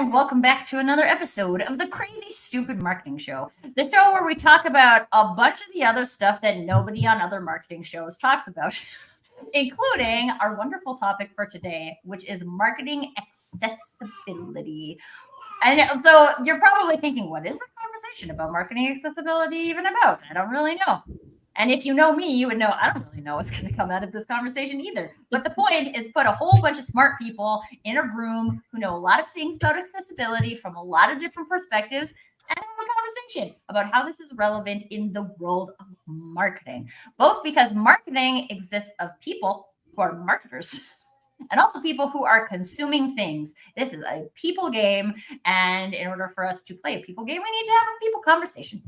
and welcome back to another episode of the Crazy Stupid Marketing Show, the show where we talk about a bunch of the other stuff that nobody on other marketing shows talks about, including our wonderful topic for today, which is marketing accessibility. And so you're probably thinking, what is the conversation about marketing accessibility even about? I don't really know. And if you know me, you would know I don't really know what's going to come out of this conversation either. But the point is put a whole bunch of smart people in a room who know a lot of things about accessibility from a lot of different perspectives and have a conversation about how this is relevant in the world of marketing. Both because marketing exists of people who are marketers and also people who are consuming things. This is a people game. And in order for us to play a people game, we need to have a people conversation.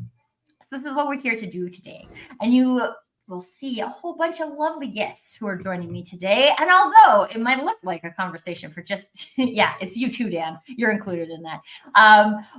So this is what we're here to do today. And you will see a whole bunch of lovely guests who are joining me today. And although it might look like a conversation for just, yeah, it's you too, Dan. You're included in that.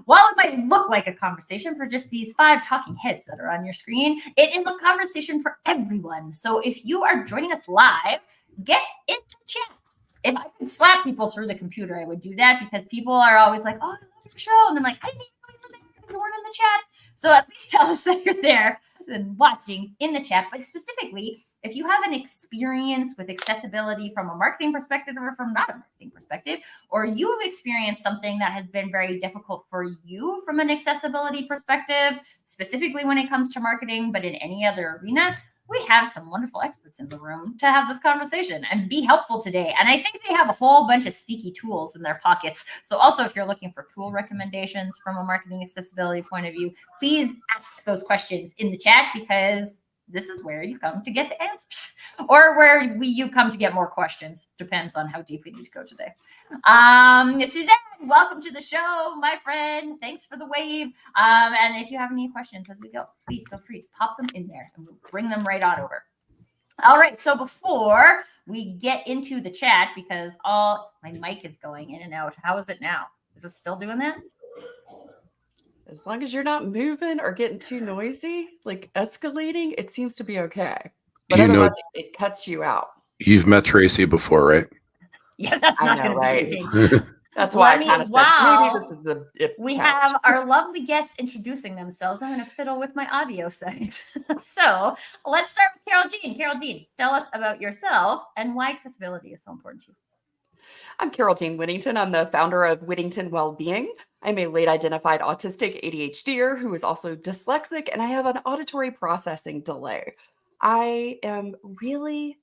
While it might look like a conversation for just these 5 talking heads that are on your screen, it is a conversation for everyone. So if you are joining us live, get into the chat. If I could slap people through the computer, I would do that because people are always like, oh, I love your show. And I'm like, I didn't even know you were there. You weren't in the chat. So at least tell us that you're there and watching in the chat. But specifically, if you have an experience with accessibility from a marketing perspective or from not a marketing perspective, or you've experienced something that has been very difficult for you from an accessibility perspective, specifically when it comes to marketing, but in any other arena, we have some wonderful experts in the room to have this conversation and be helpful today. And I think they have a whole bunch of sneaky tools in their pockets. So also, if you're looking for tool recommendations from a marketing accessibility point of view, please ask those questions in the chat because this is where you come to get the answers or where you come to get more questions. Depends on how deep we need to go today. Suzanne, welcome to the show, my friend. Thanks for the wave. And if you have any questions as we go, please feel free to pop them in there and we'll bring them right on over. All right. So before we get into the chat, because my mic is going in and out. How is it now? Is it still doing that? As long as you're not moving or getting too noisy, like escalating, it seems to be okay. But otherwise, it cuts you out. You've met Tracy before, right? Yeah, that's not going to right? be the That's why I kind of said maybe this is the we have our lovely guests introducing themselves. I'm going to fiddle with my audio settings. So let's start with Carol Jean. Carol Jean, tell us about yourself and why accessibility is so important to you. I'm Carol Jean Whittington. I'm the founder of Whittington Wellbeing. I'm a late identified autistic ADHDer who is also dyslexic, and I have an auditory processing delay. I am really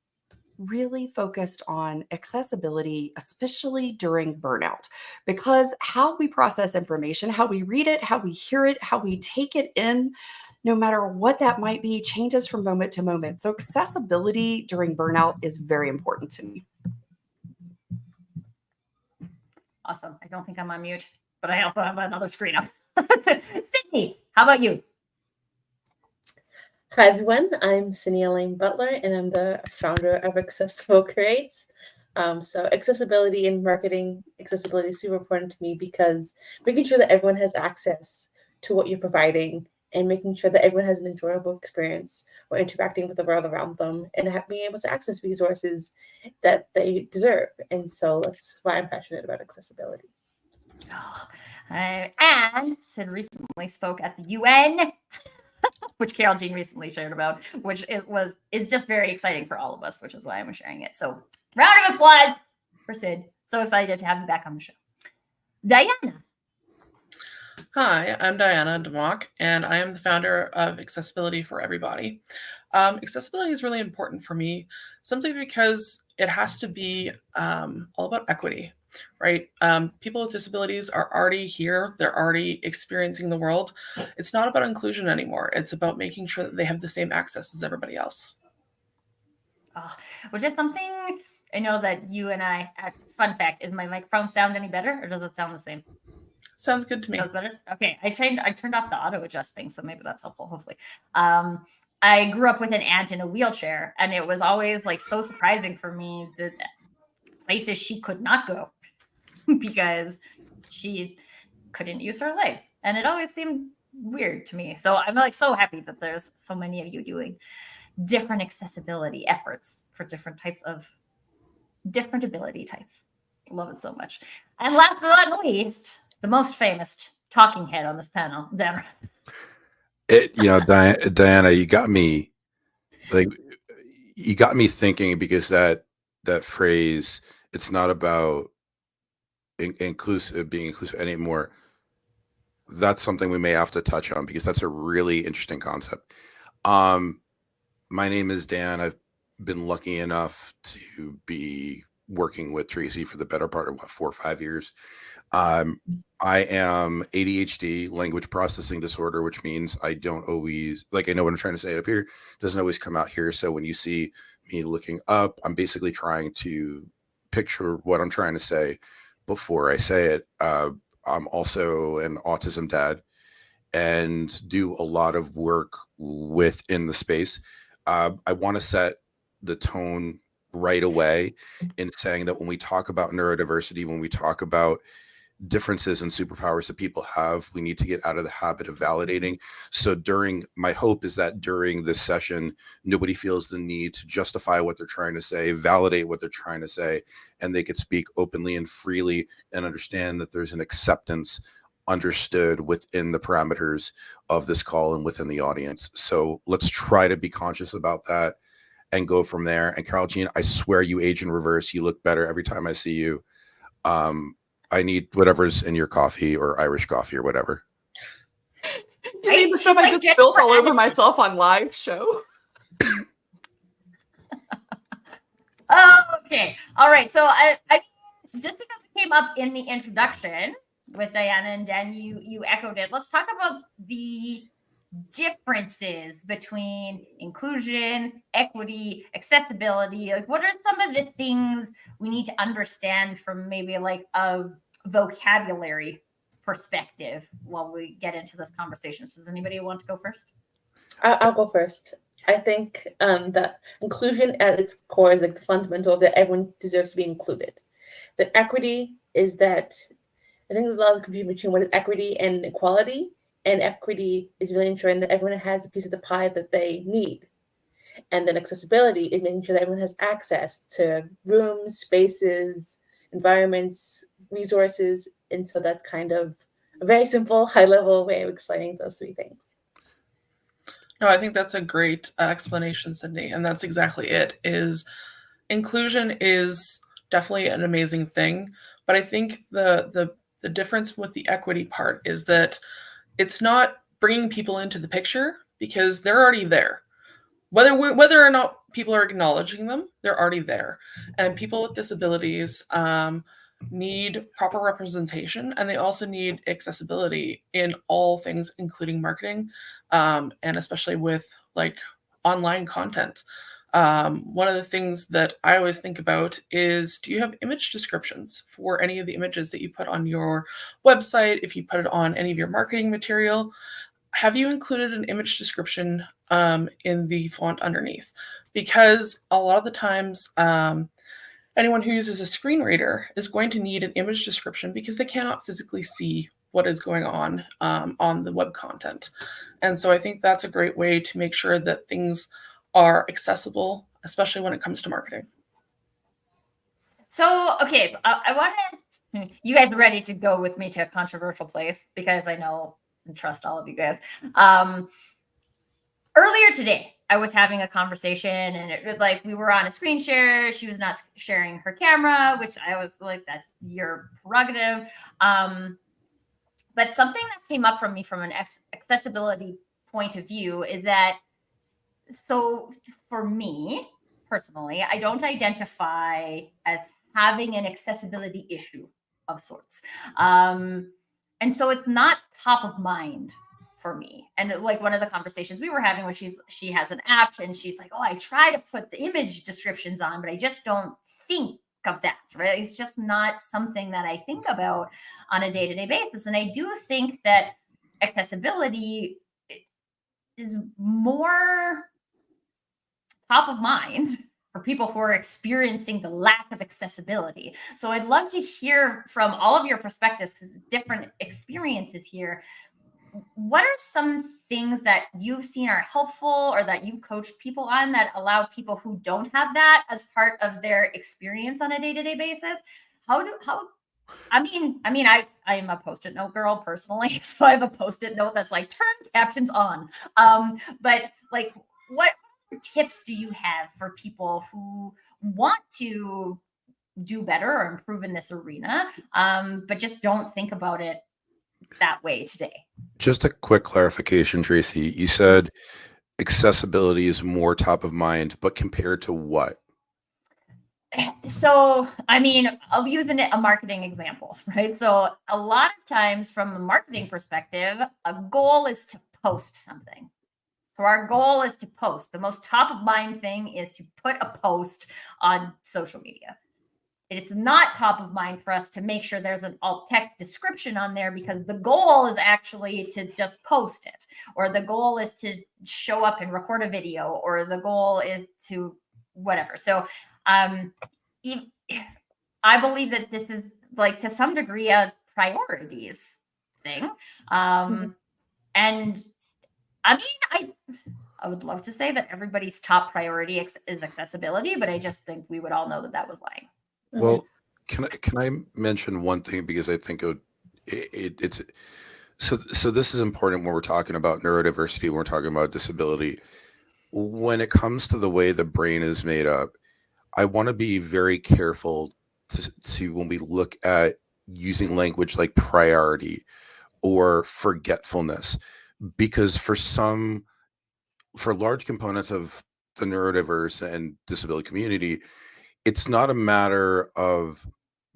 focused on accessibility, especially during burnout, because how we process information, how we read it, how we hear it, how we take it in, no matter what that might be, changes from moment to moment. So accessibility during burnout is very important to me. Awesome. I don't think I'm on mute, but I also have another screen up. Sydney, how about you? Hi, everyone. I'm Sydney Elaine Butler, and I'm the founder of Accessible Creates. So accessibility in marketing, accessibility is super important to me because making sure that everyone has access to what you're providing and making sure that everyone has an enjoyable experience or interacting with the world around them and being able to access resources that they deserve. And so that's why I'm passionate about accessibility. And Sid recently spoke at the UN, which Carol Jean recently shared about, which is just very exciting for all of us, which is why I'm sharing it. So round of applause for Sid. So excited to have you back on the show. Diana. Hi, I'm Diana DeMock, and I am the founder of Accessibility for Everybody. Accessibility is really important for me, simply because it has to be all about equity, right? People with disabilities are already here. They're already experiencing the world. It's not about inclusion anymore. It's about making sure that they have the same access as everybody else. Which is something I know that you and I, fun fact, is my microphone sound any better or does it sound the same? Sounds good to me. Sounds better? Okay. I turned off the auto adjust thing, so maybe that's helpful, hopefully. I grew up with an aunt in a wheelchair, and it was always like so surprising for me that places she could not go because she couldn't use her legs. And it always seemed weird to me. So I'm like so happy that there's so many of you doing different accessibility efforts for different ability types. Love it so much. And last but not least, the most famous talking head on this panel, Deborah. Diana, you got me thinking, because that phrase, it's not about being inclusive anymore. That's something we may have to touch on, because that's a really interesting concept. My name is Dan. I've been lucky enough to be working with Tracy for the better part of 4 or 5 years. I am ADHD, language processing disorder, which means I don't always, I know what I'm trying to say up here, doesn't always come out here. So when you see me looking up, I'm basically trying to picture what I'm trying to say before I say it. I'm also an autism dad and do a lot of work within the space. I want to set the tone right away in saying that when we talk about neurodiversity, when we talk about differences and superpowers that people have, we need to get out of the habit of validating. So my hope is that during this session, nobody feels the need to justify what they're trying to say, validate what they're trying to say, and they could speak openly and freely and understand that there's an acceptance understood within the parameters of this call and within the audience. So let's try to be conscious about that and go from there. And Carol Jean, I swear you age in reverse. You look better every time I see you. I need whatever's in your coffee, or Irish coffee, or whatever. You mean the stuff I just spilled all over myself on live show? Okay. All right. So I just because it came up in the introduction with Diana and Dan, you echoed it. Let's talk about the differences between inclusion, equity, accessibility. Like, what are some of the things we need to understand from maybe like a vocabulary perspective while we get into this conversation? So does anybody want to go first? I'll go first. I think that inclusion at its core is like the fundamental that everyone deserves to be included. That equity is that, I think there's a lot of confusion between what is equity and equality. And equity is really ensuring that everyone has the piece of the pie that they need. And then accessibility is making sure that everyone has access to rooms, spaces, environments, resources. And so that's kind of a very simple, high-level way of explaining those three things. No, I think that's a great explanation, Sydney. And that's exactly it. Is inclusion is definitely an amazing thing. But I think the difference with the equity part is that it's not bringing people into the picture, because they're already there. Whether or not people are acknowledging them, they're already there. And people with disabilities need proper representation, and they also need accessibility in all things, including marketing, and especially with like online content. One of the things that I always think about is, do you have image descriptions for any of the images that you put on your website? If you put it on any of your marketing material, have you included an image description in the font underneath? Because a lot of the times, anyone who uses a screen reader is going to need an image description because they cannot physically see what is going on the web content. And so I think that's a great way to make sure that things are accessible, especially when it comes to marketing. So, okay, I want you guys ready to go with me to a controversial place, because I know and trust all of you guys. Earlier today, I was having a conversation, and it like we were on a screen share. She was not sharing her camera, which I was like, that's your prerogative. But something that came up from me from an accessibility point of view is that, so for me personally, I don't identify as having an accessibility issue of sorts. And so it's not top of mind for me. And like one of the conversations we were having was she has an app, and she's like, oh, I try to put the image descriptions on, but I just don't think of that, right? It's just not something that I think about on a day-to-day basis. And I do think that accessibility is more top of mind for people who are experiencing the lack of accessibility. So I'd love to hear from all of your perspectives, because different experiences here. What are some things that you've seen are helpful, or that you've coached people on, that allow people who don't have that as part of their experience on a day-to-day basis? How I am a post-it note girl personally, so I have a post-it note that's like turn captions on. But like, what tips do you have for people who want to do better or improve in this arena, but just don't think about it that way today? Just a quick clarification, Tracy. You said accessibility is more top of mind, but compared to what? So, I'll use a marketing example, right? So, a lot of times from a marketing perspective, a goal is to post something. So, our goal is to post. The most top of mind thing is to put a post on social media. It's not top of mind for us to make sure there's an alt text description on there, because the goal is actually to just post it, or the goal is to show up and record a video, or the goal is to whatever. So, I believe that this is, like, to some degree, a priorities thing. And I would love to say that everybody's top priority is accessibility, but I just think we would all know that was lying. Well, can I mention one thing, because I think it's so this is important when we're talking about neurodiversity, when we're talking about disability. When it comes to the way the brain is made up, I want to be very careful to when we look at using language like priority or forgetfulness, because for large components of the neurodiverse and disability community, it's not a matter of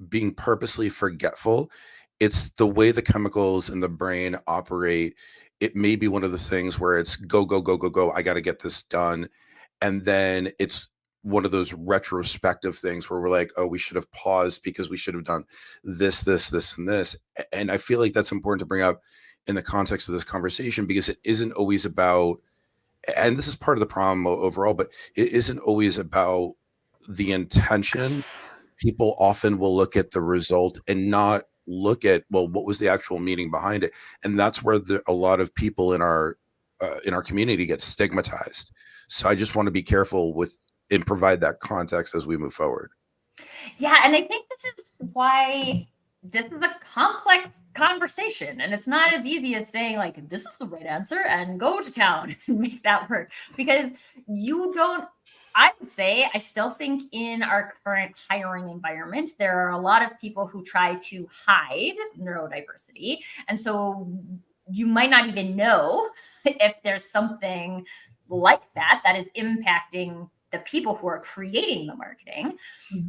being purposely forgetful. It's the way the chemicals in the brain operate. It may be one of the things where it's go, go, go, go, go. I got to get this done. And then it's one of those retrospective things where we're like, oh, we should have paused because we should have done this, this, this, and this. And I feel like that's important to bring up in the context of this conversation, because it isn't always about, and this is part of the problem overall, but it isn't always about the intention. People often will look at the result and not look at, well, what was the actual meaning behind it? And that's where a lot of people in our community get stigmatized. So I just want to be careful with and provide that context as we move forward. Yeah, and I think this is why this is a complex conversation, and it's not as easy as saying, like, this is the right answer and go to town and make that work, because I would say, I still think in our current hiring environment, there are a lot of people who try to hide neurodiversity. And so you might not even know if there's something like that is impacting the people who are creating the marketing.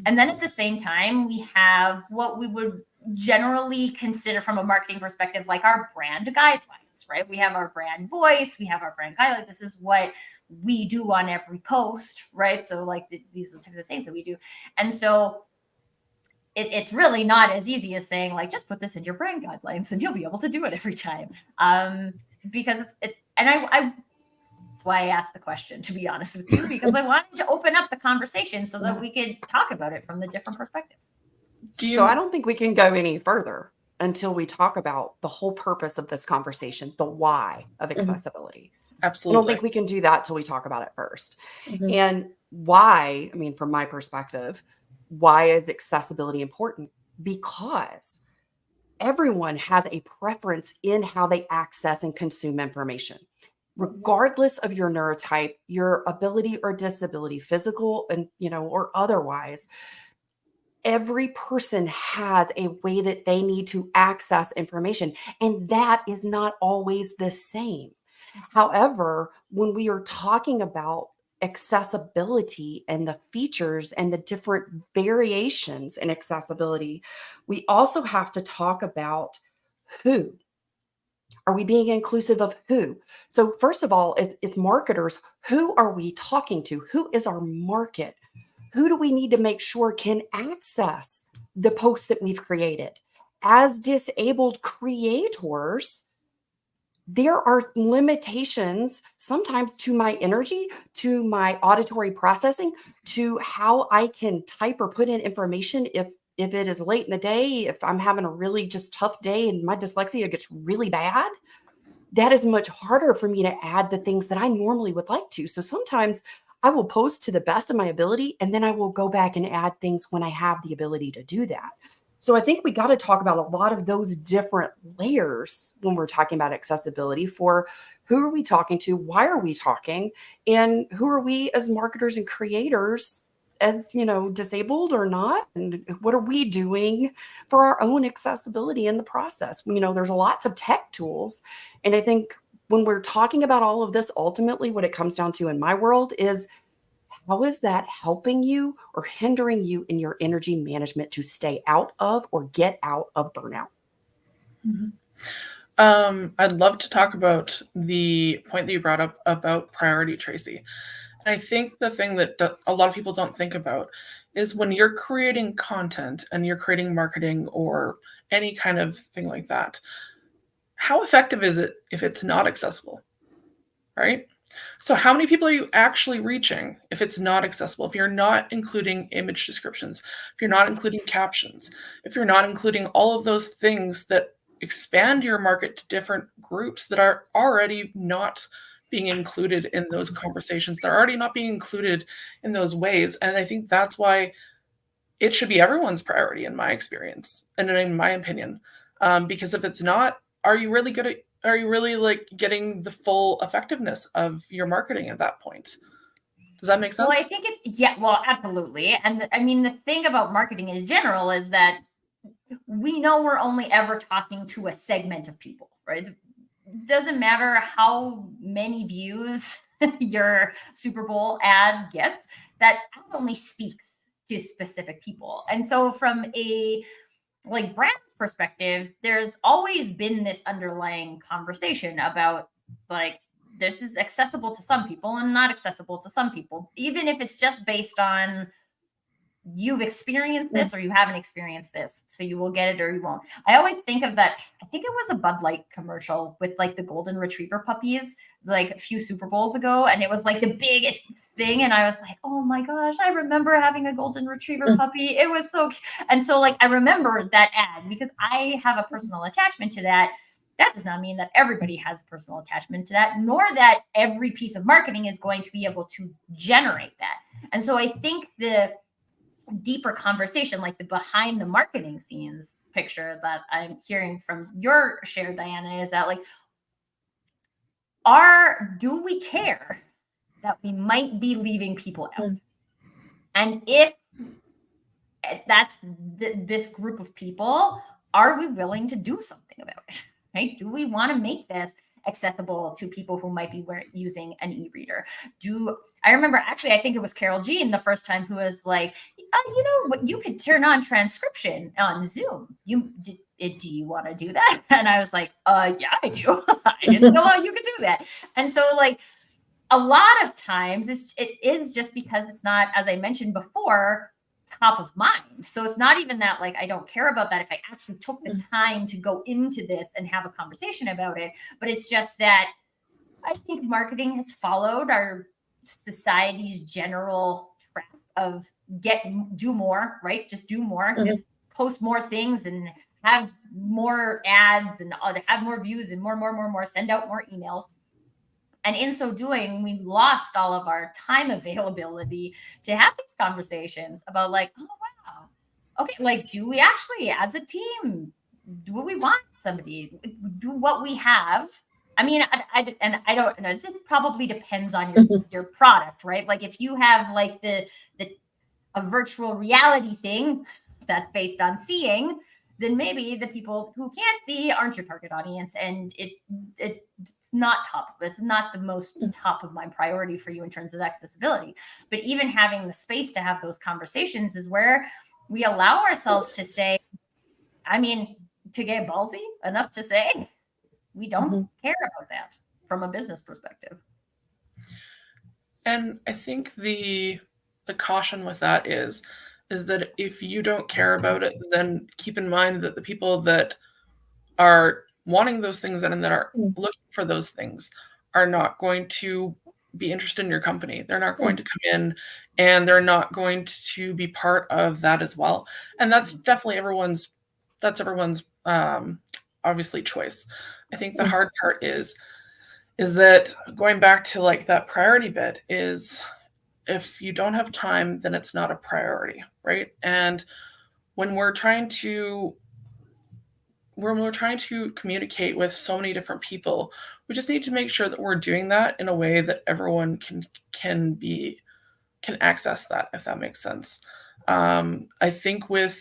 And then at the same time, we have what we would generally consider from a marketing perspective, like our brand guidelines, right? We have our brand voice, we have our brand guideline. This is what we do on every post, right? So like these are the types of things that we do. And so it's really not as easy as saying, like, just put this in your brand guidelines and you'll be able to do it every time. Because that's why I asked the question, to be honest with you, because I wanted to open up the conversation so that we could talk about it from the different perspectives. So I don't think we can go any further until we talk about the whole purpose of this conversation, the why of accessibility. Absolutely. I don't think we can do that till we talk about it first. And why, from my perspective, why is accessibility important? Because everyone has a preference in how they access and consume information. Regardless of your neurotype, your ability or disability, physical and, or otherwise, every person has a way that they need to access information, and that is not always the same. However, when we are talking about accessibility and the features and the different variations in accessibility, we also have to talk about who. Are we being inclusive of who? So first of all, as marketers, who are we talking to? Who is our market? Who do we need to make sure can access the posts that we've created? As disabled creators, there are limitations sometimes to my energy, to my auditory processing, to how I can type or put in information if it is late in the day, if I'm having a really just tough day and my dyslexia gets really bad. That is much harder for me to add the things that I normally would like to. So sometimes I will post to the best of my ability, and then I will go back and add things when I have the ability to do that. So I think we got to talk about a lot of those different layers when we're talking about accessibility for who are we talking to, why are we talking, and who are we as marketers and creators as, disabled or not, and what are we doing for our own accessibility in the process. There's lots of tech tools, and I think when we're talking about all of this, ultimately what it comes down to in my world is, how is that helping you or hindering you in your energy management to stay out of or get out of burnout? Mhm. I'd love to talk about the point that you brought up about priority, Tracy. And I think the thing that a lot of people don't think about is when you're creating content and you're creating marketing or any kind of thing like that, how effective is it if it's not accessible, right? So how many people are you actually reaching if it's not accessible? If you're not including image descriptions, if you're not including captions, if you're not including all of those things that expand your market to different groups that are already not being included in those conversations, they're already not being included in those ways. And I think that's why it should be everyone's priority in my experience and in my opinion. Because if it's not, are you really good at, are you really like getting the full effectiveness of your marketing at that point? Does that make sense? Well, I think yeah, well, absolutely. And I mean, the thing about marketing in general is that we know we're only ever talking to a segment of people, right? It doesn't matter how many views your Super Bowl ad gets, that ad only speaks to specific people. And so from a like brand perspective, there's always been this underlying conversation about like this is accessible to some people and not accessible to some people, even if it's just based on you've experienced this or you haven't experienced this, so you will get it or you won't. I always think of that. I think it was a Bud Light commercial with like the golden retriever puppies like a few Super Bowls ago, and it was like the biggest thing, and I was like, oh my gosh, I remember having a golden retriever puppy. It was so and so like I remember that ad because I have a personal attachment to that. That does not mean that everybody has personal attachment to that, nor that every piece of marketing is going to be able to generate that. And so I think the deeper conversation, like the behind the marketing scenes picture that I'm hearing from your share, Diana, is that like, do we care that we might be leaving people out? And if that's this group of people, are we willing to do something about it? Right? Do we want to make this accessible to people who might be using an e-reader? I remember actually, I think it was Carol Jean the first time who was like, you could turn on transcription on Zoom. Do you want to do that? And I was like, yeah, I do. I didn't know how you could do that. And so like a lot of times it is just because it's not, as I mentioned before, top of mind. So it's not even that like I don't care about that if I actually took the time to go into this and have a conversation about it, but it's just that I think marketing has followed our society's general trap of do more, right? Just do more, just post more things and have more ads and have more views and more, send out more emails. And in so doing, we lost all of our time availability to have these conversations about like, oh, wow. Okay, like, do we actually, as a team, do we want somebody, do what we have? I mean, I don't know. This probably depends on your product, right? Like if you have like a virtual reality thing that's based on seeing, then maybe the people who can't see aren't your target audience, and it's not it's not the most top of my priority for you in terms of accessibility. But even having the space to have those conversations is where we allow ourselves to say, I mean, to get ballsy enough to say, we don't care about that from a business perspective. And I think the caution with that is that if you don't care about it, then keep in mind that the people that are wanting those things and that are looking for those things are not going to be interested in your company. They're not going to come in and they're not going to be part of that as well. And that's definitely everyone's obviously choice. I think the hard part is that going back to like that priority bit is if you don't have time, then it's not a priority, right? And when we're trying to communicate with so many different people, we just need to make sure that we're doing that in a way that everyone can access that, if that makes sense. I think with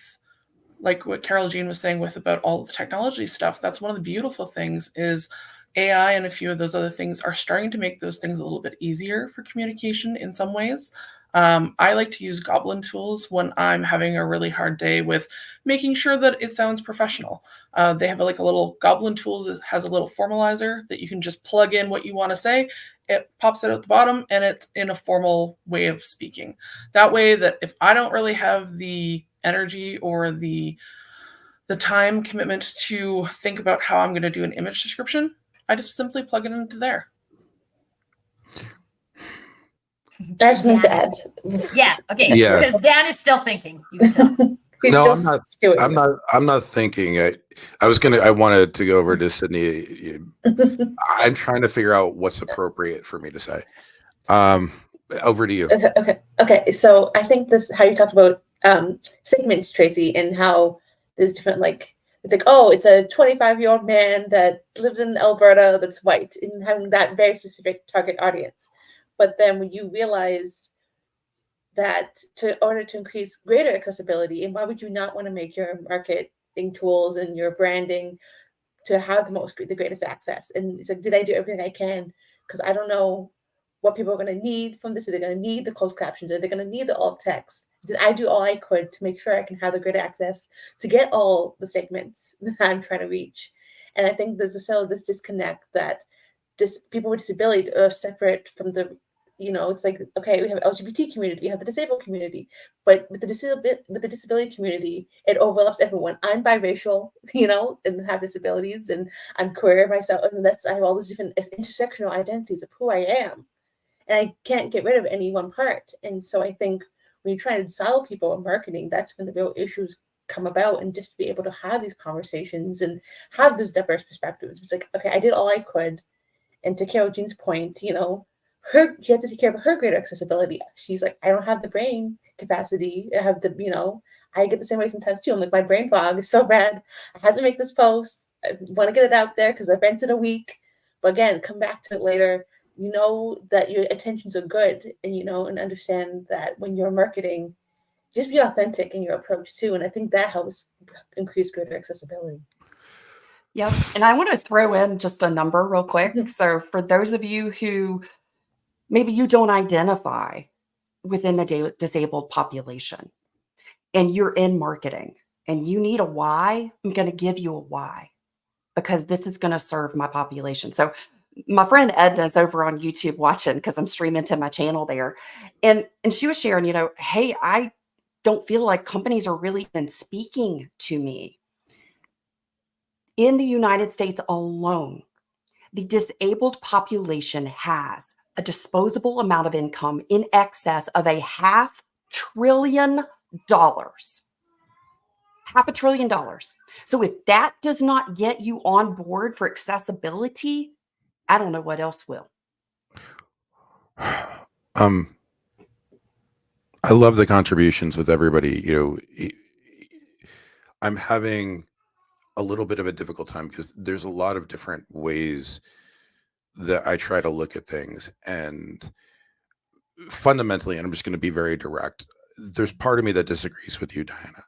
like what Carol Jean was saying with about all the technology stuff, that's one of the beautiful things is AI and a few of those other things are starting to make those things a little bit easier for communication in some ways. I like to use Goblin tools when I'm having a really hard day with making sure that it sounds professional. They have like a little Goblin tools that has a little formalizer that you can just plug in what you want to say. It pops it out the bottom and it's in a formal way of speaking. That way that if I don't really have the energy or the time commitment to think about how I'm going to do an image description, I just simply plug it into there. I have something to add. Yeah. Okay. Yeah. Because Dan is still thinking. You can tell. He's No, still I'm not. stewing. I'm not thinking. I wanted to go over to Sydney. I'm trying to figure out what's appropriate for me to say. Over to you. Okay. So I think this how you talked about segments, Tracy, and how there's different like oh, it's a 25-year-old man that lives in Alberta that's white, and having that very specific target audience. But then when you realize that in order to increase greater accessibility, and why would you not want to make your marketing tools and your branding to have the greatest access? And it's like, did I do everything I can? Because I don't know what people are going to need from this. Are they going to need the closed captions? Are they going to need the alt text? Did I do all I could to make sure I can have the great access to get all the segments that I'm trying to reach? And I think there's this disconnect that people with disability are separate from the, it's like, okay, we have LGBT community, we have the disabled community, but with the disability community, it overlaps everyone. I'm biracial, and have disabilities, and I'm queer myself, and I have all these different intersectional identities of who I am, and I can't get rid of any one part. And so I think when you try to silo people in marketing, that's when the real issues come about, and just to be able to have these conversations and have those diverse perspectives. It's like, okay, I did all I could. And to Carol Jean's point, she had to take care of her greater accessibility. She's like, I don't have the brain capacity. I have I get the same way sometimes too. I'm like, my brain fog is so bad. I had to make this post. I want to get it out there because I've rented a week. But again, come back to it later. That your intentions are good, and and understand that when you're marketing, just be authentic in your approach too. And I think that helps increase greater accessibility. Yep. And I want to throw in just a number real quick. So for those of you who maybe you don't identify within the disabled population and you're in marketing and you need a why, I'm going to give you a why because this is going to serve my population. So my friend Edna is over on YouTube watching because I'm streaming to my channel there. And she was sharing, hey, I don't feel like companies are really even speaking to me. In the United States alone, the disabled population has a disposable amount of income in excess of $500 billion. $500 billion. So if that does not get you on board for accessibility, I don't know what else will. I love the contributions with everybody. I'm having a little bit of a difficult time because there's a lot of different ways that I try to look at things, and fundamentally, and I'm just going to be very direct, there's part of me that disagrees with you, Diana.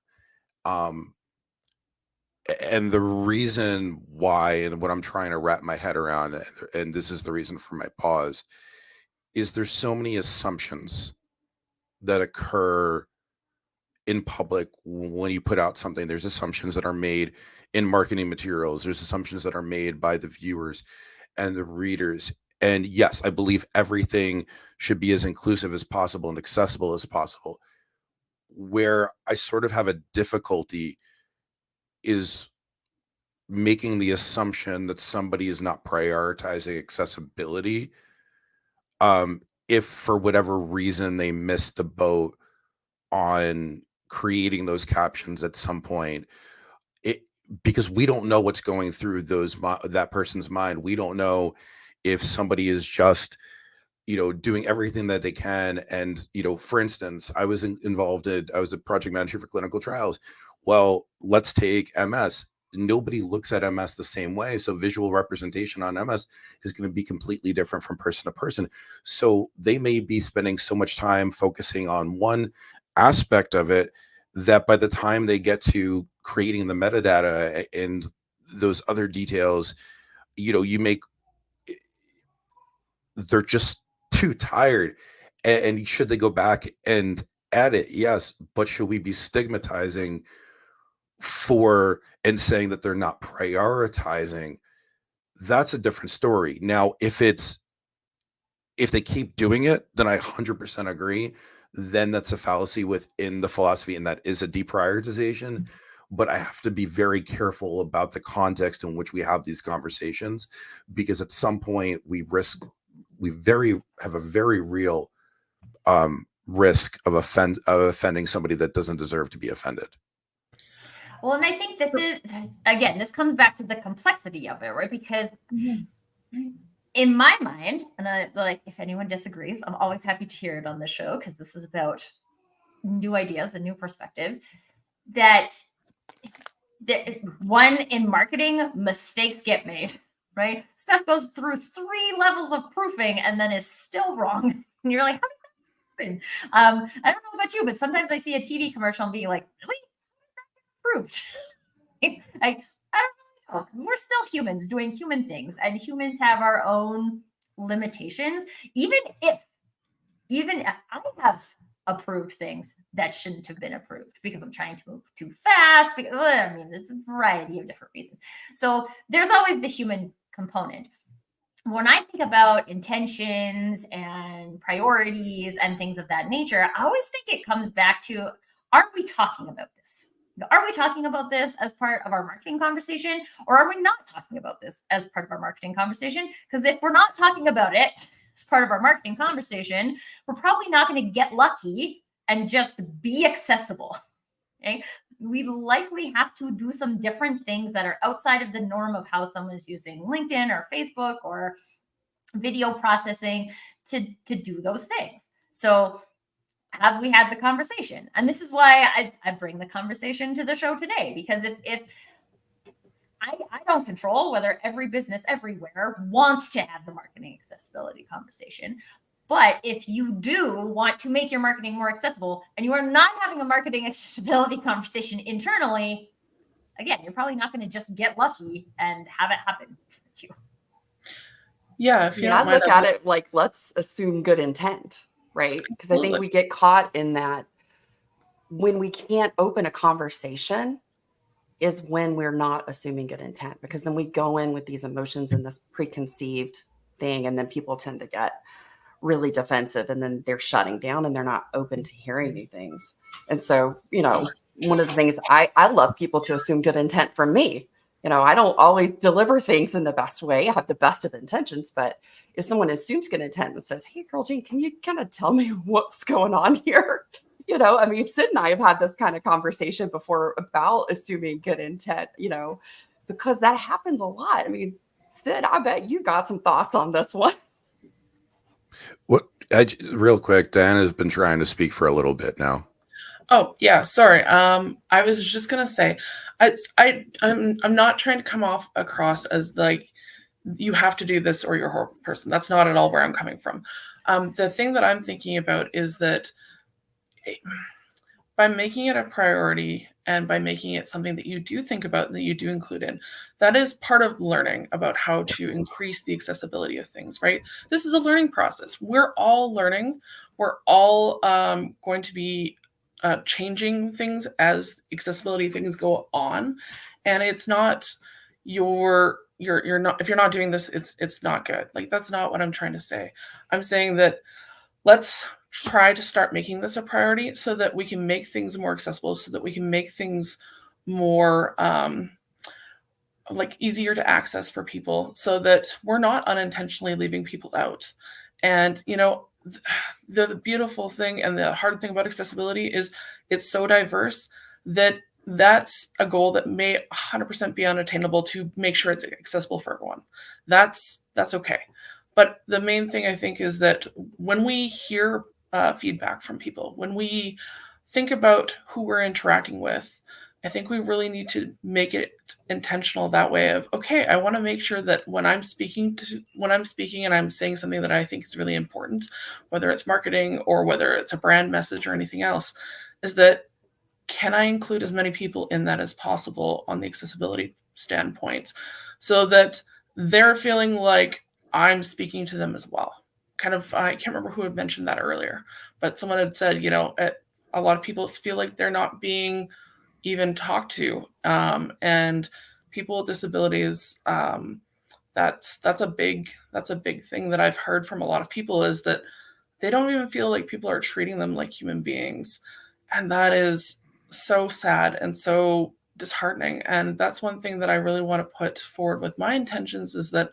And the reason why, and what I'm trying to wrap my head around, and this is the reason for my pause, is there's so many assumptions that occur in public when you put out something. There's assumptions that are made in marketing materials. There's assumptions that are made by the viewers and the readers. And yes, I believe everything should be as inclusive as possible and accessible as possible. Where I sort of have a difficulty is making the assumption that somebody is not prioritizing accessibility. If for whatever reason they missed the boat on creating those captions at some point, because we don't know what's going through that person's mind. We don't know if somebody is just doing everything that they can. And for instance, I was involved I was a project manager for clinical trials. Well, let's take MS. Nobody looks at MS the same way. So visual representation on MS is going to be completely different from person to person. So they may be spending so much time focusing on one aspect of it that by the time they get to creating the metadata and those other details, you make they're just too tired. And should they go back and add it? Yes, but should we be stigmatizing for and saying that they're not prioritizing? That's a different story. Now, if they keep doing it, then I 100% agree. Then that's a fallacy within the philosophy, and that is a deprioritization. But I have to be very careful about the context in which we have these conversations, because at some point we have a very real risk of offending somebody that doesn't deserve to be offended. Well, and I think this comes back to the complexity of it, right? Because in my mind, and if anyone disagrees, I'm always happy to hear it on the show, because this is about new ideas and new perspectives. That one, in marketing, mistakes get made, right? Stuff goes through 3 levels of proofing and then is still wrong. And you're like, how did that happen? I don't know about you, but sometimes I see a TV commercial and be like, really? Proved. I don't know. We're still humans doing human things, and humans have our own limitations. Even I have approved things that shouldn't have been approved because I'm trying to move too fast. There's a variety of different reasons. So there's always the human component. When I think about intentions and priorities and things of that nature, I always think it comes back to, are we talking about this? Are we talking about this as part of our marketing conversation, or are we not talking about this as part of our marketing conversation? Because if we're not talking about it as part of our marketing conversation, we're probably not going to get lucky and just be accessible. Okay? We likely have to do some different things that are outside of the norm of how someone's using LinkedIn or Facebook or video processing to do those things. So have we had the conversation? And this is why I bring the conversation to the show today, because if I don't control whether every business everywhere wants to have the marketing accessibility conversation. But if you do want to make your marketing more accessible and you are not having a marketing accessibility conversation internally, again, you're probably not going to just get lucky and have it happen for you. Yeah, if you I don't mind, look at it like, let's assume good intent, right? Because I think we get caught in that when we can't open a conversation is when we're not assuming good intent, because then we go in with these emotions and this preconceived thing, and then people tend to get really defensive, and then they're shutting down and they're not open to hearing new things. And so, one of the things I love people to assume good intent from me. I don't always deliver things in the best way. I have the best of intentions, but if someone assumes good intent and says, "Hey, Girl Jean, can you kind of tell me what's going on here?" Sid and I have had this kind of conversation before about assuming good intent, because that happens a lot. Sid, I bet you got some thoughts on this one. Real quick, Diana has been trying to speak for a little bit now. Oh yeah, sorry. I was just gonna say, I'm not trying to come across as like you have to do this or you're a horrible person. That's not at all where I'm coming from. The thing that I'm thinking about is that by making it a priority and by making it something that you do think about and that you do include in, that is part of learning about how to increase the accessibility of things, right? This is a learning process. We're all learning. We're all going to be changing things as accessibility things go on, and it's not you're not, if you're not doing this, it's not good. Like, that's not what I'm trying to say. I'm saying that let's try to start making this a priority so that we can make things more accessible, so that we can make things more easier to access for people, so that we're not unintentionally leaving people out. And the beautiful thing and the hard thing about accessibility is it's so diverse that that's a goal that may 100% be unattainable to make sure it's accessible for everyone. That's okay. But the main thing I think is that when we hear feedback from people, when we think about who we're interacting with I think we really need to make it intentional that way of, okay, I want to make sure that when I'm speaking and I'm saying something that I think is really important, whether it's marketing or whether it's a brand message or anything else, is that can I include as many people in that as possible on the accessibility standpoint so that they're feeling like I'm speaking to them as well. Kind of, I can't remember who had mentioned that earlier, but someone had said, a lot of people feel like they're not being even talked to, and people with disabilities, that's a big thing that I've heard from a lot of people, is that they don't even feel like people are treating them like human beings, and that is so sad and so disheartening. And that's one thing that I really want to put forward with my intentions, is that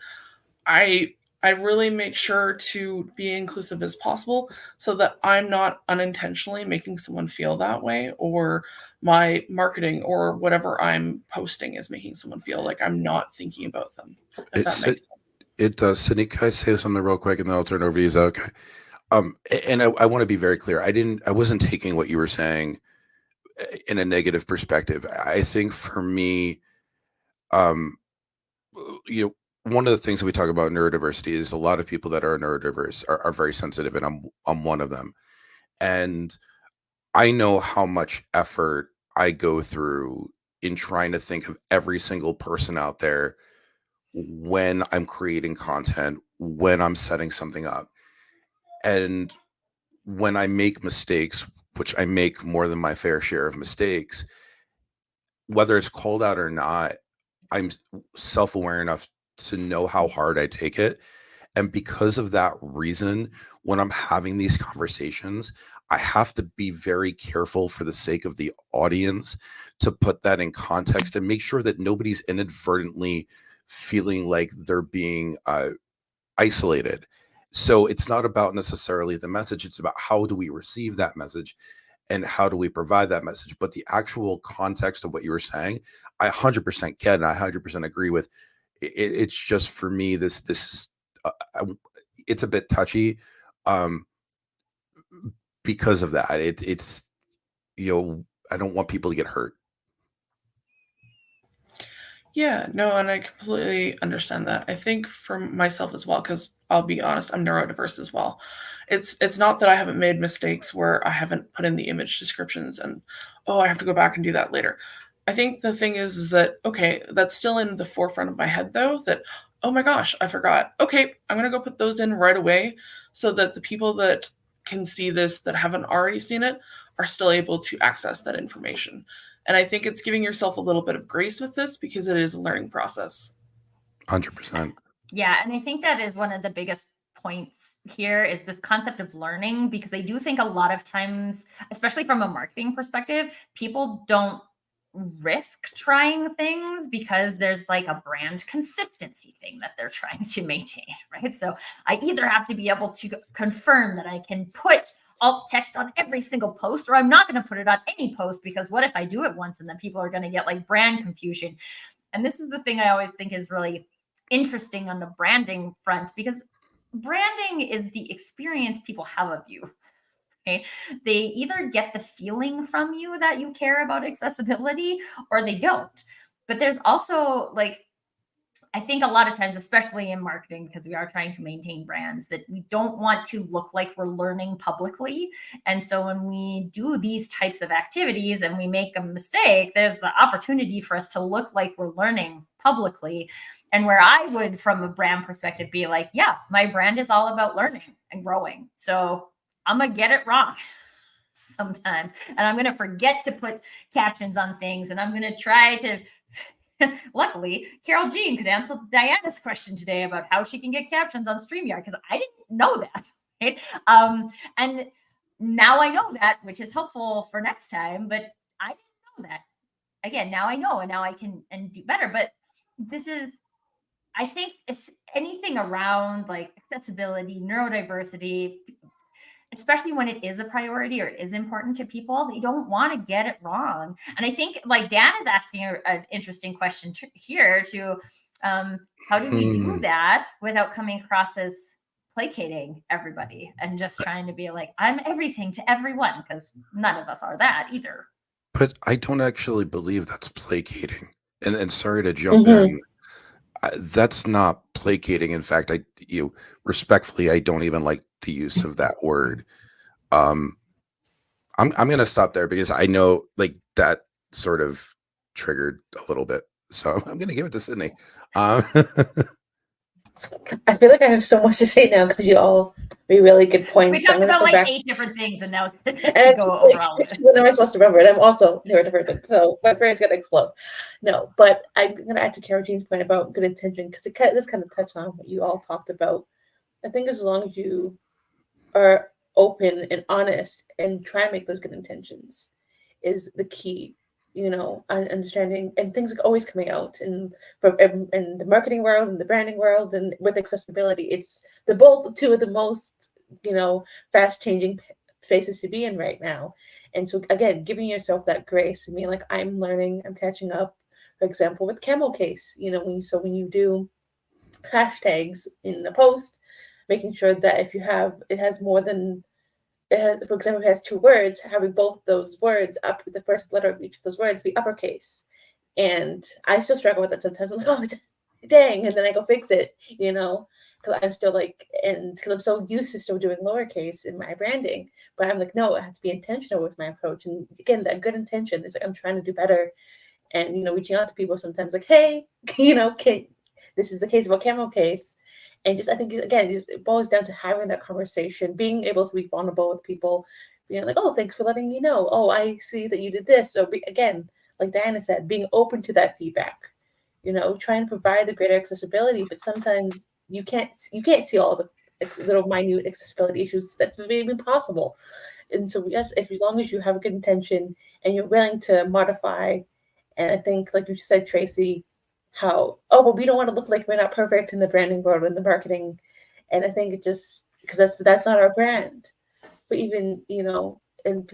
I really make sure to be inclusive as possible so that I'm not unintentionally making someone feel that way, or my marketing or whatever I'm posting is making someone feel like I'm not thinking about them. If that makes sense. It does. Sydney, can I say something real quick and then I'll turn it over to you? Is that okay? And I want to be very clear. I wasn't taking what you were saying in a negative perspective. I think for me, um, one of the things that we talk about neurodiversity is a lot of people that are neurodiverse are very sensitive, and I'm one of them. And I know how much effort I go through in trying to think of every single person out there when I'm creating content, when I'm setting something up. And when I make mistakes, which I make more than my fair share of mistakes, whether it's called out or not, I'm self-aware enough to know how hard I take it. And because of that reason, when I'm having these conversations, I have to be very careful for the sake of the audience to put that in context and make sure that nobody's inadvertently feeling like they're being isolated. So it's not about necessarily the message. It's about how do we receive that message and how do we provide that message. But the actual context of what you were saying, I 100% get and I 100% agree with. It's just, for me, this is it's a bit touchy because of that. It's I don't want people to get hurt. Yeah, no, and I completely understand that. I think for myself as well, because I'll be honest, I'm neurodiverse as well. It's not that I haven't made mistakes where I haven't put in the image descriptions and, oh, I have to go back and do that later. I think the thing is that, okay, that's still in the forefront of my head though, that, oh my gosh, I forgot. Okay, I'm gonna go put those in right away so that the people that can see this that haven't already seen it are still able to access that information. And I think it's giving yourself a little bit of grace with this because it is a learning process. 100%. Yeah, and I think that is one of the biggest points here, is this concept of learning, because I do think a lot of times, especially from a marketing perspective, people don't risk trying things because there's like a brand consistency thing that they're trying to maintain, right? So I either have to be able to confirm that I can put alt text on every single post, or I'm not going to put it on any post, because what if I do it once and then people are going to get like brand confusion? And this is the thing I always think is really interesting on the branding front, because branding is the experience people have of you. Okay. They either get the feeling from you that you care about accessibility or they don't. But there's also, like, I think a lot of times, especially in marketing, because we are trying to maintain brands, that we don't want to look like we're learning publicly. And so when we do these types of activities and we make a mistake, there's the opportunity for us to look like we're learning publicly. And where I would, from a brand perspective, be like, yeah, my brand is all about learning and growing. So I'm going to get it wrong sometimes. And I'm going to forget to put captions on things. And I'm going to try to... Luckily, Carol Jean could answer Diana's question today about how she can get captions on StreamYard, because I didn't know that. Right? And now I know that, which is helpful for next time. But I didn't know that. Again, now I know, and now I can and do better. But this is, I think, it's anything around like accessibility, neurodiversity, especially when it is a priority or it is important to people, they don't want to get it wrong. And I think, like, Dan is asking an interesting question here to how do we do that without coming across as placating everybody and just trying to be like, I'm everything to everyone, because none of us are that either. But I don't actually believe that's placating. And sorry to jump Mhm. in. That's not placating. In fact, respectfully, I don't even like the use of that word. Um, I'm gonna stop there because I know like that sort of triggered a little bit. So I'm gonna give it to Sydney. Um, I feel like I have so much to say now because you all made really good We points. So I'm talked gonna about go like back. 8 different things, and now it's And to go over all of it. when am I supposed to remember it? I'm also neurodivergent, so my brain's gonna explode. No, but I'm gonna add to Karajine's point about good intention because this kind of touched on what you all talked about. I think as long as you are open and honest and try and make those good intentions is the key. Understanding and things are always coming out in the marketing world and the branding world and with accessibility. It's the both two of the most fast changing spaces to be in right now. And so again, giving yourself that grace. I mean, like I'm learning, I'm catching up. For example, with camel case, when you do hashtags in a post, making sure that if you have it has more than it has, for example, if it has 2 words, having both those words up the first letter of each of those words be uppercase. And I still struggle with that sometimes. I'm like, oh dang, and then I go fix it, because I'm still like, and because I'm so used to still doing lowercase in my branding, but I'm like, no, it has to be intentional with my approach. And again, that good intention is like I'm trying to do better, and reaching out to people sometimes like, hey, can this is the case about camel case, and just I think again, it boils down to having that conversation, being able to be vulnerable with people, being like, oh, thanks for letting me know. Oh, I see that you did this. So again, like Diana said, being open to that feedback. Try and provide the greater accessibility, but sometimes you can't see all the little minute accessibility issues. That's maybe impossible. And so yes, if as long as you have a good intention and you're willing to modify, and I think like you said, Tracy, how but we don't want to look like we're not perfect in the branding world and the marketing, and I think it just because that's not our brand. But even and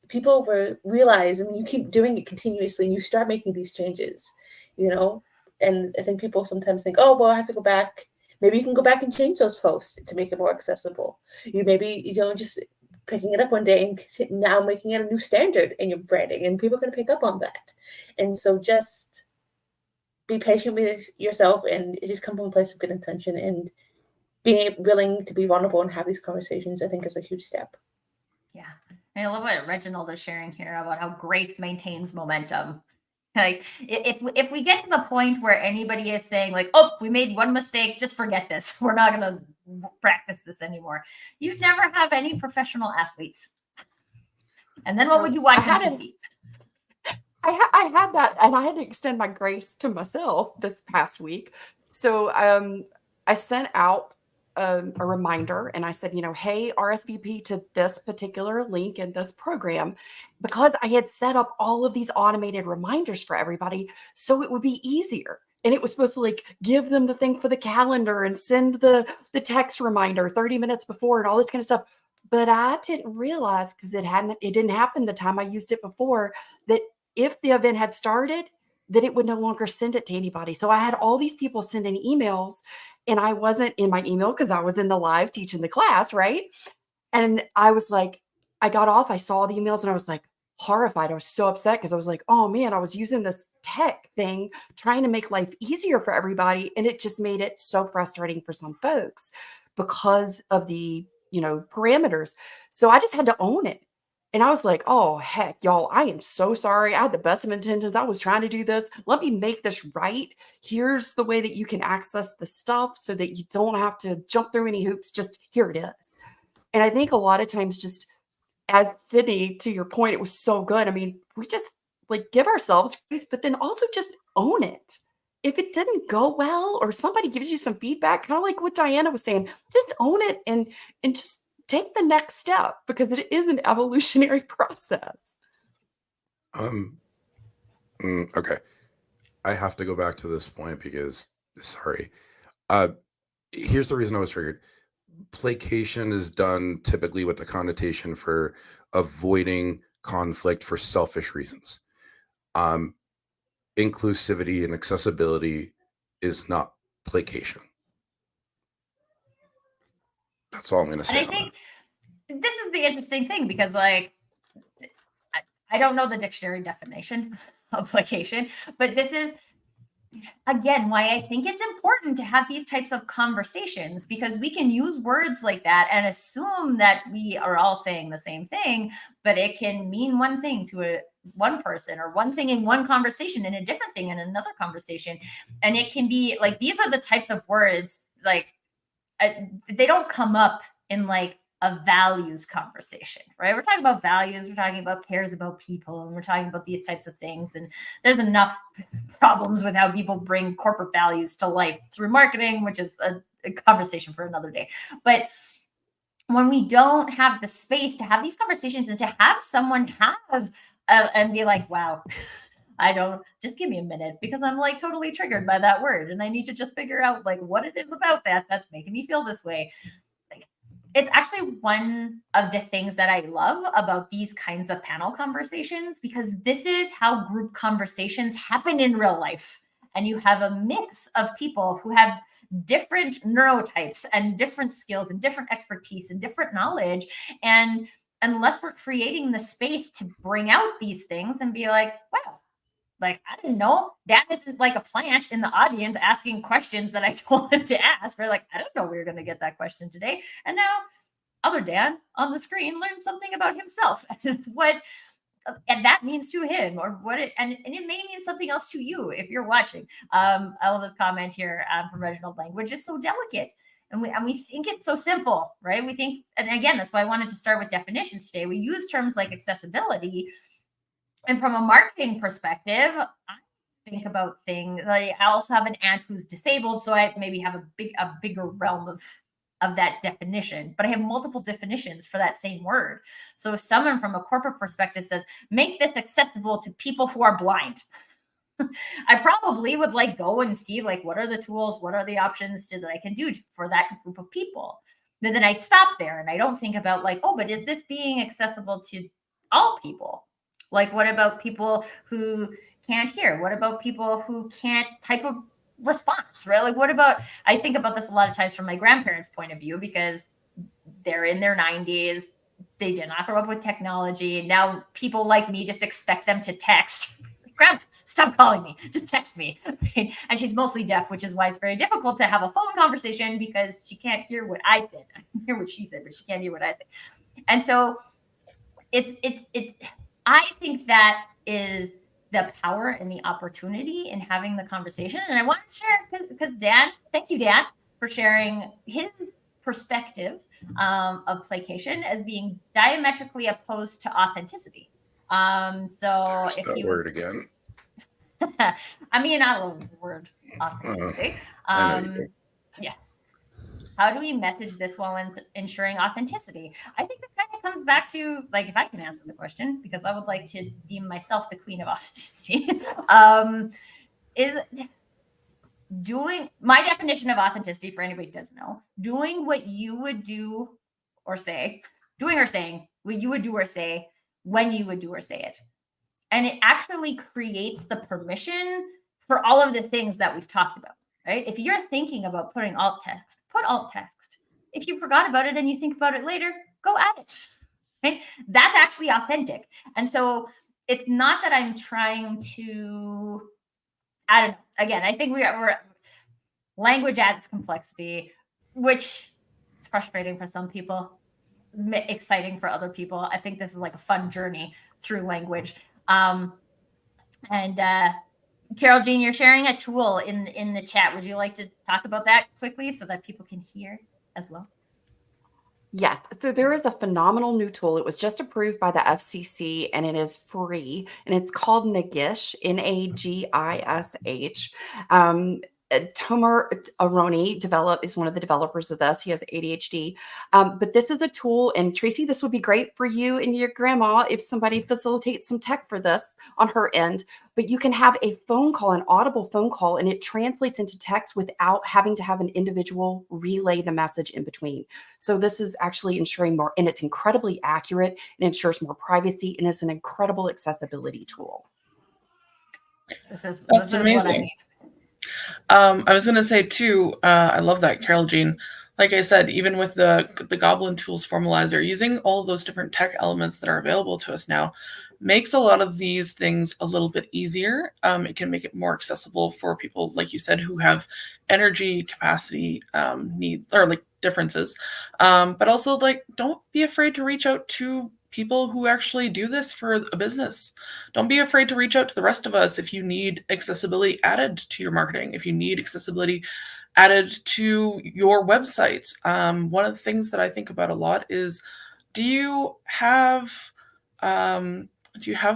people will realize, I mean, you keep doing it continuously and you start making these changes, you know. And I think people sometimes think, oh well, I have to go back. Maybe you can go back and change those posts to make it more accessible. You maybe just picking it up one day and now making it a new standard in your branding, and people are going to pick up on that. And so just be patient with yourself and just come from a place of good intention, and being willing to be vulnerable and have these conversations, I think, is a huge step. Yeah. I love what Reginald is sharing here about how grace maintains momentum. Like if we get to the point where anybody is saying like, oh, we made one mistake, just forget this. We're not gonna practice this anymore. You'd never have any professional athletes. And then what would you watch on TV? I had that, and I had to extend my grace to myself this past week. So I sent out a reminder, and I said, hey, RSVP to this particular link in this program, because I had set up all of these automated reminders for everybody, so it would be easier. And it was supposed to like give them the thing for the calendar and send the text reminder 30 minutes before and all this kind of stuff. But I didn't realize, because it didn't happen the time I used it before, that if the event had started, that it would no longer send it to anybody. So I had all these people sending emails, and I wasn't in my email because I was in the live teaching the class, right? And I was like, I got off, I saw the emails, and I was like horrified. I was so upset because I was like, oh man, I was using this tech thing trying to make life easier for everybody. And it just made it so frustrating for some folks because of the, parameters. So I just had to own it. And I was like, oh, heck, y'all, I am so sorry. I had the best of intentions. I was trying to do this. Let me make this right. Here's the way that you can access the stuff so that you don't have to jump through any hoops. Just here it is. And I think a lot of times, just as Sydney, to your point, it was so good. I mean, we just like give ourselves grace, but then also just own it. If it didn't go well or somebody gives you some feedback, kind of like what Diana was saying, just own it and just take the next step, because it is an evolutionary process. Okay. I have to go back to this point because, sorry. Here's the reason I was triggered. Placation is done typically with the connotation for avoiding conflict for selfish reasons. Inclusivity and accessibility is not placation. That's all I'm going to say. And I think this is the interesting thing, because like I don't know the dictionary definition of placation, but this is again why I think it's important to have these types of conversations, because we can use words like that and assume that we are all saying the same thing, but it can mean one thing to one person, or one thing in one conversation and a different thing in another conversation. And it can be like, these are the types of words, like they don't come up in like a values conversation, right? We're talking about values, we're talking about cares about people, and we're talking about these types of things. And there's enough problems with how people bring corporate values to life through marketing, which is a conversation for another day. But when we don't have the space to have these conversations and to have someone have and be like, wow, I don't, just give me a minute, because I'm like totally triggered by that word. And I need to just figure out like what it is about that that's making me feel this way. Like, it's actually one of the things that I love about these kinds of panel conversations, because this is how group conversations happen in real life. And you have a mix of people who have different neurotypes and different skills and different expertise and different knowledge. And unless we're creating the space to bring out these things and be like, wow, like, I didn't know Dan isn't like a plant in the audience asking questions that I told him to ask. We're like, I didn't know we were going to get that question today. And now other Dan on the screen learned something about himself and what and that means to him, or what it, and it may mean something else to you if you're watching. I love this comment here from Reginald. Language is so delicate. And we think it's so simple, right? We think, and again, that's why I wanted to start with definitions today. We use terms like accessibility. And from a marketing perspective, I think about things like, I also have an aunt who's disabled, so I maybe have a bigger realm of that definition, but I have multiple definitions for that same word. So if someone from a corporate perspective says, make this accessible to people who are blind, I probably would like go and see like, what are the tools, what are the options that I can do for that group of people? And then I stop there and I don't think about like, oh, but is this being accessible to all people? Like, what about people who can't hear? What about people who can't type a response, right? Like, what about, I think about this a lot of times from my grandparents' point of view, because they're in their 90s. They did not grow up with technology. Now people like me just expect them to text. Grandma, stop calling me. Just text me. Right? And she's mostly deaf, which is why it's very difficult to have a phone conversation, because she can't hear what I said. I can hear what she said, but she can't hear what I said. And so it's I think that is the power and the opportunity in having the conversation. And I want to share, because Dan, thank you, Dan, for sharing his perspective of placation as being diametrically opposed to authenticity. So There's if that you word again. I mean, I love the word authenticity. I know you do. Yeah. How do we message this while ensuring authenticity? I think that kind of comes back to, like, if I can answer the question, because I would like to deem myself the queen of authenticity, is doing, my definition of authenticity, for anybody who doesn't know, doing what you would do or say, doing or saying what you would do or say when you would do or say it. And it actually creates the permission for all of the things that we've talked about. Right? If you're thinking about putting alt text, put alt text. If you forgot about it and you think about it later, go at it. Right? That's actually authentic. And so it's not that I'm trying to, I don't know. Again, I think we're language adds complexity, which is frustrating for some people, exciting for other people. I think this is like a fun journey through language. Carol Jean, you're sharing a tool in the chat. Would you like to talk about that quickly so that people can hear as well? Yes. So there is a phenomenal new tool. It was just approved by the FCC and it is free, and it's called Nagish, Nagish. Tomer Aroni is one of the developers of this. He has ADHD. But this is a tool, and Tracy, this would be great for you and your grandma if somebody facilitates some tech for this on her end. But you can have a phone call, an audible phone call, and it translates into text without having to have an individual relay the message in between. So this is actually ensuring more, and it's incredibly accurate and ensures more privacy, and it's an incredible accessibility tool. This is amazing. What I need. I was going to say too, I love that, Carol Jean. like I said, even with the Goblin Tools formalizer, using all of those different tech elements that are available to us now makes a lot of these things a little bit easier. It can make it more accessible for people, like you said, who have energy capacity need or like differences. But also, like, don't be afraid to reach out to people who actually do this for a business. Don't be afraid to reach out to the rest of us if you need accessibility added to your marketing, if you need accessibility added to your website. One of the things that I think about a lot is, do you have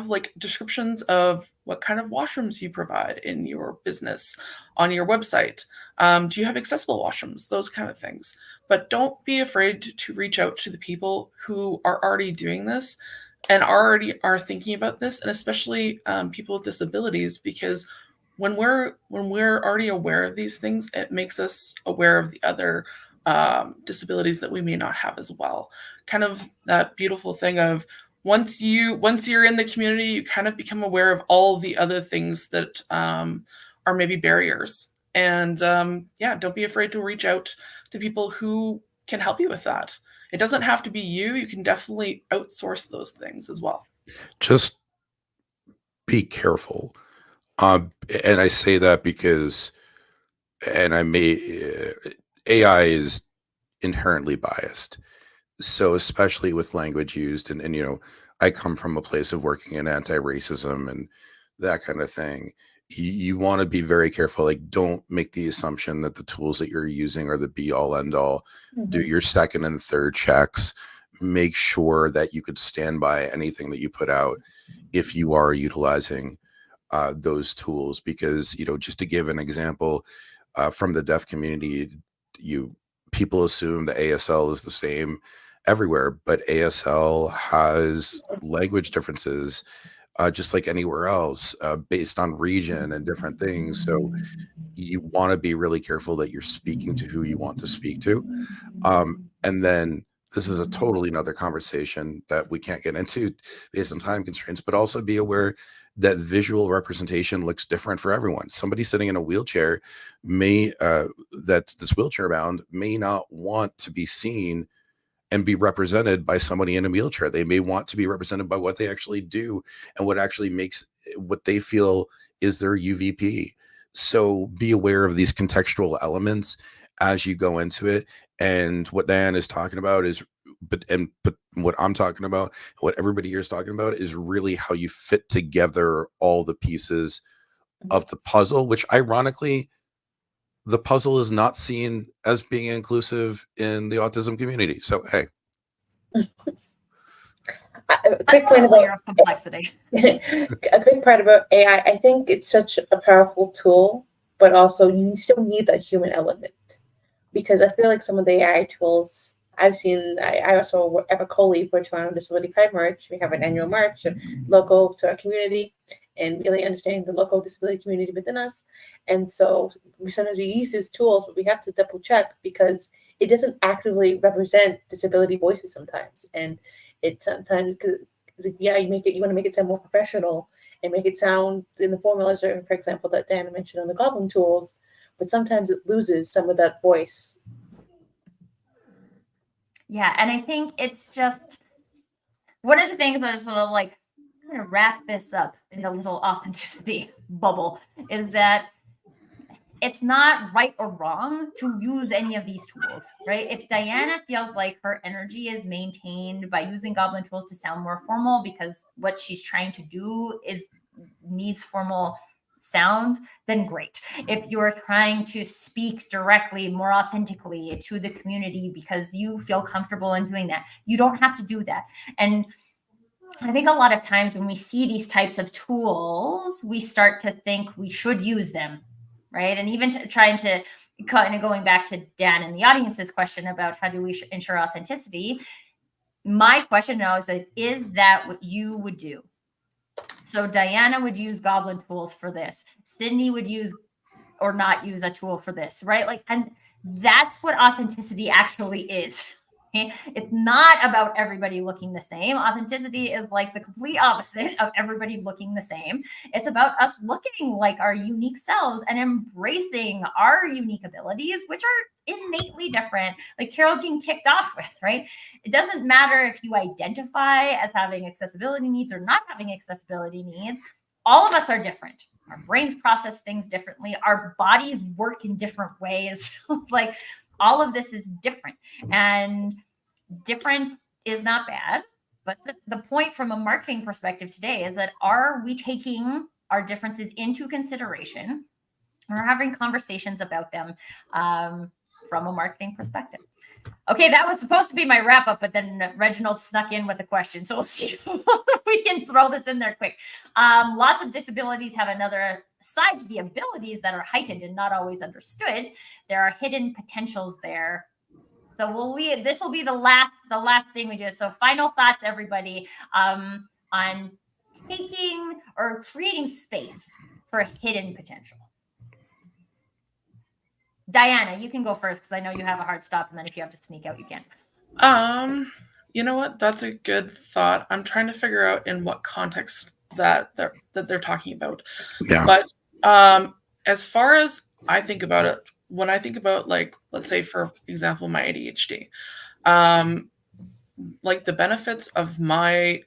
like descriptions of what kind of washrooms you provide in your business on your website? Do you have accessible washrooms? Those kind of things. But don't be afraid to reach out to the people who are already doing this and already are thinking about this, and especially people with disabilities, because when we're already aware of these things, it makes us aware of the other disabilities that we may not have as well. Kind of that beautiful thing of once you're in the community, you kind of become aware of all the other things that are maybe barriers. And yeah, don't be afraid to reach out to people who can help you with that. It doesn't have to be you. You can definitely outsource those things as well. Just be careful. And I say that because, and AI is inherently biased. So especially with language used, and I come from a place of working in anti-racism and that kind of thing. You want to be very careful. Like, don't make the assumption that the tools that you're using are the be all end all. Do your second and third checks. Make sure that you could stand by anything that you put out if you are utilizing those tools, because just to give an example, from the deaf community, people assume the ASL is the same everywhere, but ASL has language differences, just like anywhere else, based on region and different things. So you want to be really careful that you're speaking to who you want to speak to. And then this is a totally another conversation that we can't get into based on time constraints, but also be aware that visual representation looks different for everyone. Somebody sitting in a wheelchair that's wheelchair bound may not want to be seen and be represented by somebody in a wheelchair. They may want to be represented by what they actually do and what actually makes what they feel is their UVP. So be aware of these contextual elements as you go into it. And what Diane is talking about is, but what I'm talking about, what everybody here is talking about, is really how you fit together all the pieces of the puzzle, which ironically, the puzzle is not seen as being inclusive in the autism community. So, hey. A quick point Layer about of complexity. a quick part about AI. I think it's such a powerful tool, but also you still need that human element, because I feel like some of the AI tools I've seen. I also have a co-lead for Toronto Disability Pride March. We have an annual march local to our community, and really understanding the local disability community within us. And so sometimes we use these tools, but we have to double check because it doesn't actively represent disability voices sometimes. And it sometimes, yeah, you want to make it sound more professional and make it sound in the formulas, or for example, that Diana mentioned on the Goblin tools, but sometimes it loses some of that voice. Yeah, and I think it's just one of the things that are sort of like kind of wrap this up in the little authenticity bubble is that it's not right or wrong to use any of these tools, right? If Diana feels like her energy is maintained by using Goblin tools to sound more formal because what she's trying to do needs formal sounds, then great. If you're trying to speak directly, more authentically to the community because you feel comfortable in doing that, you don't have to do that. And I think a lot of times when we see these types of tools, we start to think we should use them, right? And even trying to kind of going back to Dan and the audience's question about how do we ensure authenticity, my question now is that what you would do? So Diana would use Goblin tools for this. Sydney would use or not use a tool for this, right? Like, and that's what authenticity actually is, It's not about everybody looking the same. Authenticity is like the complete opposite of everybody looking the same. It's about us looking like our unique selves and embracing our unique abilities, which are innately different. Like Carol Jean kicked off with, right? It doesn't matter if you identify as having accessibility needs or not having accessibility needs. All of us are different. Our brains process things differently. Our bodies work in different ways. Like all of this is different, and different is not bad. But the point from a marketing perspective today is that are we taking our differences into consideration? We're having conversations about them from a marketing perspective. Okay, that was supposed to be my wrap up, but then Reginald snuck in with a question. So we'll see if we can throw this in there quick. Lots of disabilities have another side to the abilities that are heightened and not always understood. There are hidden potentials there. So we'll leave. This will be the last thing we do. So final thoughts, everybody, on taking or creating space for hidden potential. Diana, you can go first because I know you have a hard stop, and then if you have to sneak out, you can. You know what? That's a good thought. I'm trying to figure out in what context that they're talking about. Yeah. But as far as I think about it, when I think about, like, let's say for example, my ADHD, like the benefits of my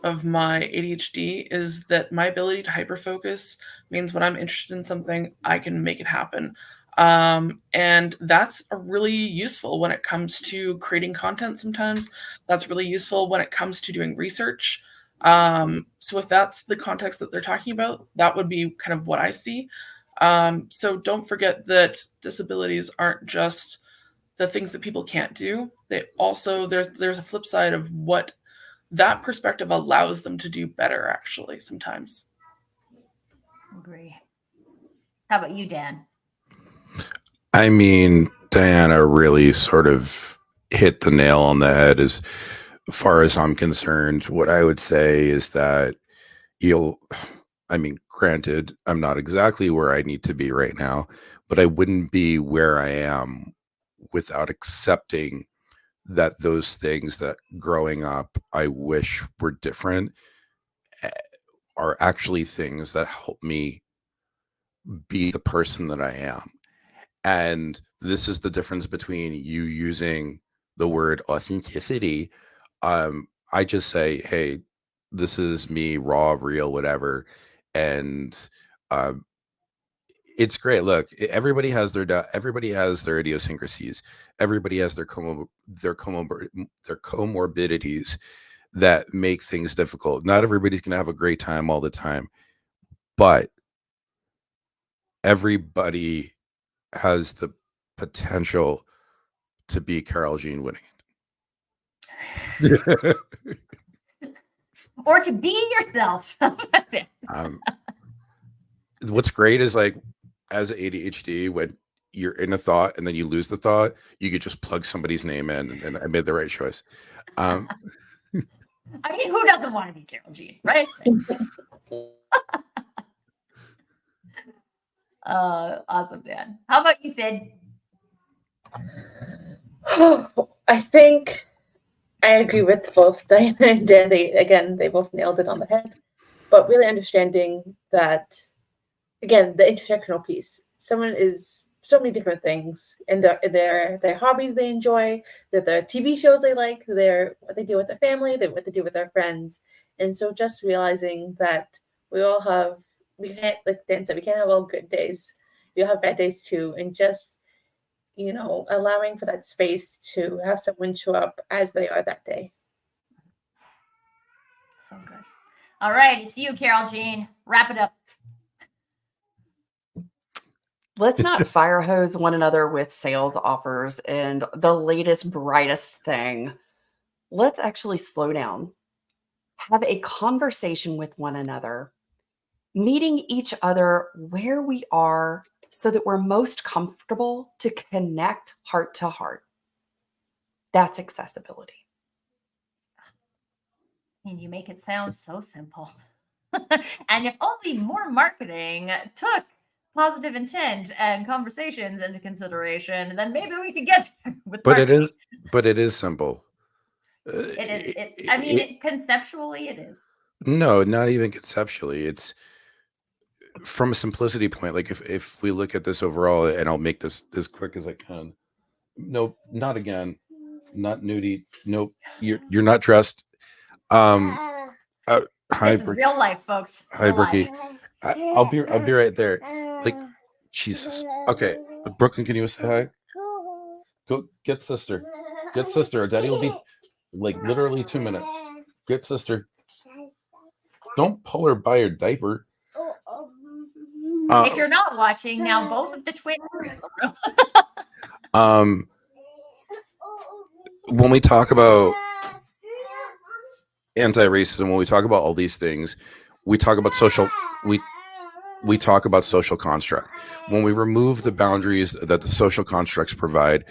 ADHD is that my ability to hyperfocus means when I'm interested in something, I can make it happen. And that's really useful when it comes to creating content. Sometimes that's really useful when it comes to doing research. So if that's the context that they're talking about, that would be kind of what I see. So don't forget that disabilities aren't just the things that people can't do. They also, there's a flip side of what that perspective allows them to do better, actually, sometimes. Agree. How about you, Dan? I mean, Diana really sort of hit the nail on the head as far as I'm concerned. What I would say is that I mean, granted, I'm not exactly where I need to be right now, but I wouldn't be where I am without accepting that those things that growing up I wish were different are actually things that help me be the person that I am. And this is the difference between you using the word authenticity. I just say, hey, this is me, raw, real, whatever. And um, it's great. Look, everybody has everybody has their idiosyncrasies. Everybody has their comorbidities that make things difficult. Not everybody's going to have a great time all the time, but everybody has the potential to be Carol Jean Whittington. Or to be yourself. What's great is, like, as ADHD, when you're in a thought and then you lose the thought, you could just plug somebody's name in, and I made the right choice. I mean, who doesn't want to be Carol Jean, right? Awesome, Dan. How about you, Sid? I think I agree with both Diana and Dan. They both nailed it on the head. But really understanding that, again, the intersectional piece. Someone is so many different things in their hobbies they enjoy, their TV shows they like, what they do with their family, what they do with their friends. And so just realizing that we can't, like Dan said, we can't have all good days. We have bad days too. And just, allowing for that space to have someone show up as they are that day. So good. All right, it's you, Carol Jean. Wrap it up. Let's not fire hose one another with sales offers and the latest, brightest thing. Let's actually slow down, have a conversation with one another, meeting each other where we are so that we're most comfortable to connect heart to heart. That's accessibility. And you make it sound so simple. And if only more marketing took positive intent and conversations into consideration, then maybe we could get there with But it marketing. is simple. It is. I mean, conceptually, it is. No, not even conceptually. It's from a simplicity point. Like if we look at this overall, and I'll make this as quick as I can. Nope, not again. Not nudie. Nope, you're not dressed. Hi, This is real life, folks. Hi, Real Brookie. life. I'll be right there. Like, Jesus. Okay, Brooklyn, can you say hi? Go get sister. Get sister. Daddy will be like literally 2 minutes. Get sister. Don't pull her by her diaper. If you're not watching now, both of the twins. When we talk about anti-racism, when we talk about all these things, we talk about we talk about social construct. When we remove the boundaries that the social constructs provide,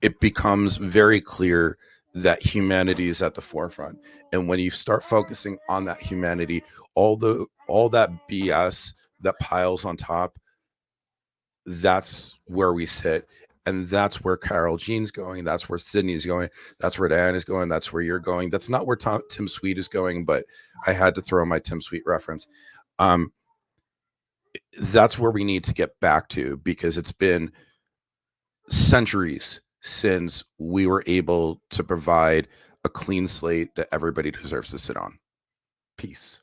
it becomes very clear that humanity is at the forefront. And when you start focusing on that humanity, all that BS that piles on top, that's where we sit. And that's where Carol Jean's going. That's where Sydney's going. That's where Diane is going. That's where you're going. That's not where Tim Sweet is going, but I had to throw my Tim Sweet reference. That's where we need to get back to, because it's been centuries since we were able to provide a clean slate that everybody deserves to sit on. Peace.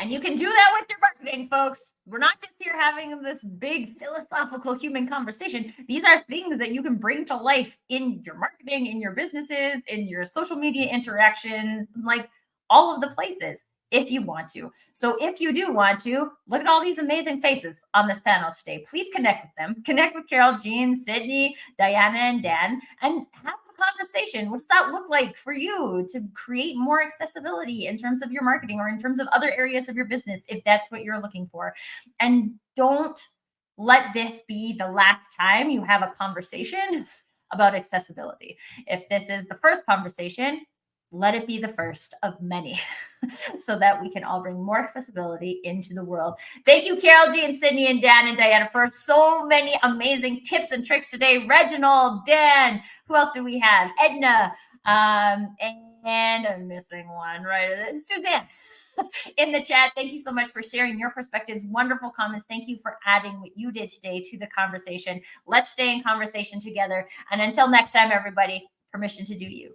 And you can do that with your marketing, folks. We're not just here having this big philosophical human conversation. These are things that you can bring to life in your marketing, in your businesses, in your social media interactions, like all of the places, if you want to. So if you do want to, look at all these amazing faces on this panel today. Please connect with them. Connect with Carol Jean, Sydney, Diana, and Dan, and have a conversation. What does that look like for you to create more accessibility in terms of your marketing or in terms of other areas of your business, if that's what you're looking for? And don't let this be the last time you have a conversation about accessibility. If this is the first conversation, let it be the first of many so that we can all bring more accessibility into the world. Thank you, Carol Jean, Sydney, and Dan and Diana, for so many amazing tips and tricks today. Reginald, Dan, who else do we have? Edna, and I'm missing one, right? Suzanne in the chat. Thank you so much for sharing your perspectives. Wonderful comments. Thank you for adding what you did today to the conversation. Let's stay in conversation together. And until next time, everybody, permission to do you.